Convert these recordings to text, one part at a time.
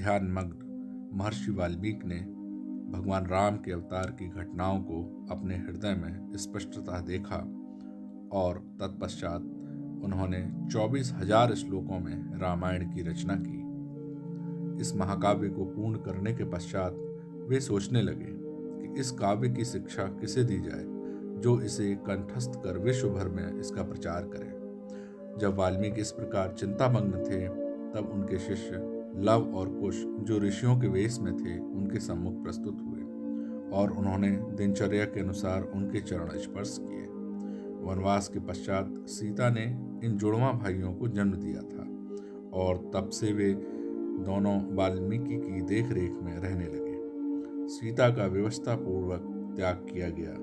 ध्यानमग्न महर्षि वाल्मीकि ने भगवान राम के अवतार की घटनाओं को अपने हृदय में स्पष्टतः देखा और तत्पश्चात उन्होंने 24,000 श्लोकों में रामायण की रचना की। इस महाकाव्य को पूर्ण करने के पश्चात वे सोचने लगे कि इस काव्य की शिक्षा किसे दी जाए जो इसे कंठस्थ कर विश्व भर में इसका प्रचार करे। जब वाल्मीकि इस प्रकार चिंतामग्न थे तब उनके शिष्य लव और कुश, जो ऋषियों के वेश में थे, उनके सम्मुख प्रस्तुत हुए और उन्होंने दिनचर्या के अनुसार उनके चरण स्पर्श किए। वनवास के पश्चात सीता ने इन जुड़वां भाइयों को जन्म दिया था और तब से वे दोनों वाल्मीकि की देखरेख में रहने लगे। सीता का व्यवस्था पूर्वक त्याग किया गया।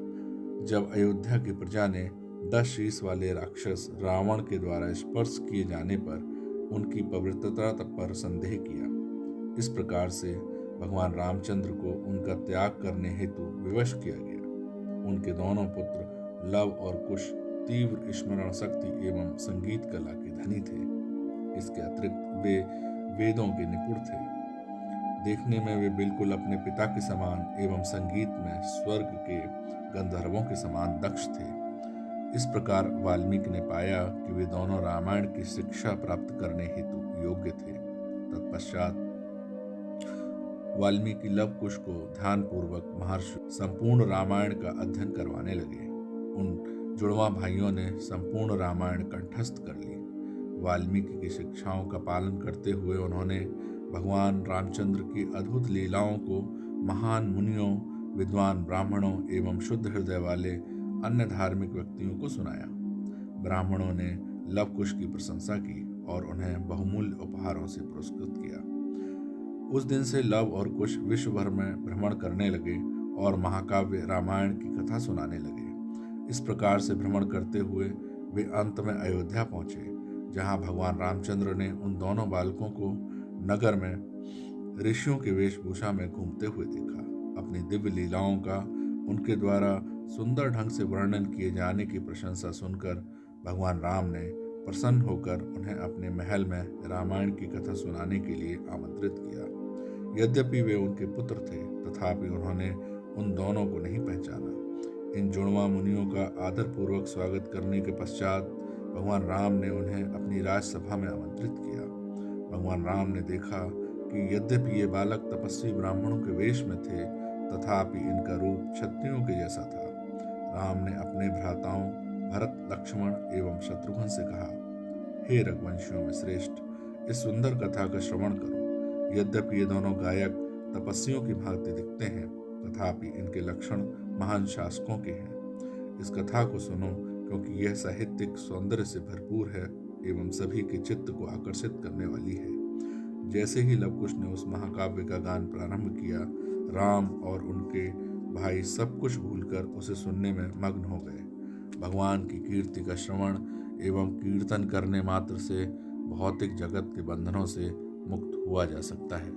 जब अयोध्या की प्रजा ने 10 शीश वाले राक्षस रावण के द्वारा स्पर्श किए जाने पर उनकी पवित्रता पर संदेह किया। इस प्रकार से भगवान रामचंद्र को उनका त्याग करने हेतु विवश किया गया। उनके दोनों पुत्र लव और कुश तीव्र स्मरण शक्ति एवं संगीत कला के धनी थे। इसके अतिरिक्त वे वेदों के निपुण थे। देखने में वे बिल्कुल अपने पिता के समान एवं संगीत में स्वर्ग के गंधर्वों के समान दक्ष थे। इस प्रकार वाल्मीकि ने पाया कि वे दोनों रामायण की शिक्षा प्राप्त करने हेतु योग्य थे। तत्पश्चात वाल्मीकि लव कुश को ध्यानपूर्वक महर्षि संपूर्ण रामायण का अध्ययन करवाने लगे। उन जुड़वां भाइयों ने संपूर्ण रामायण कंठस्थ कर ली। वाल्मीकि की शिक्षाओं का पालन करते हुए उन्होंने भगवान रामचंद्र की अद्भुत लीलाओं को महान मुनियों, विद्वान ब्राह्मणों एवं शुद्ध हृदय वाले अन्य धार्मिक व्यक्तियों को सुनाया। ब्राह्मणों ने लव कुश की प्रशंसा की और उन्हें बहुमूल्य उपहारों से पुरस्कृत किया। उस दिन से लव और कुश विश्व भर में भ्रमण करने लगे और महाकाव्य रामायण की कथा सुनाने लगे। इस प्रकार से भ्रमण करते हुए वे अंत में अयोध्या पहुंचे, जहां भगवान रामचंद्र ने उन दोनों बालकों को नगर में ऋषियों के वेशभूषा में घूमते हुए देखा। अपनी दिव्य लीलाओं का उनके द्वारा सुंदर ढंग से वर्णन किए जाने की प्रशंसा सुनकर भगवान राम ने प्रसन्न होकर उन्हें अपने महल में रामायण की कथा सुनाने के लिए आमंत्रित किया। यद्यपि वे उनके पुत्र थे, तथापि उन्होंने उन दोनों को नहीं पहचाना। इन जुड़वां मुनियों का आदरपूर्वक स्वागत करने के पश्चात भगवान राम ने उन्हें अपनी राजसभा में आमंत्रित किया। भगवान राम ने देखा कि यद्यपि ये बालक तपस्वी ब्राह्मणों के वेश में थे, तथापि इनका रूप क्षत्रियों के जैसा था। राम ने अपने भ्राताओं भरत, लक्ष्मण एवं शत्रुघ्न से कहा, हे रघुवंशियों में श्रेष्ठ, इस सुंदर कथा का श्रवण करो। यद्यपि ये दोनों गायक तपस्वियों की भांति दिखते हैं, तथापि इनके लक्षण महान शासकों के हैं। इस कथा को सुनो, क्योंकि यह साहित्यिक सौंदर्य से भरपूर है एवं सभी के चित्त को आकर्षित करने वाली है। जैसे ही लव कुश ने उस महाकाव्य का गान प्रारंभ किया, राम और उनके भाई सब कुछ भूलकर उसे सुनने में मग्न हो गए। भगवान की कीर्ति का श्रवण एवं कीर्तन करने मात्र से भौतिक जगत के बंधनों से मुक्त हुआ जा सकता है।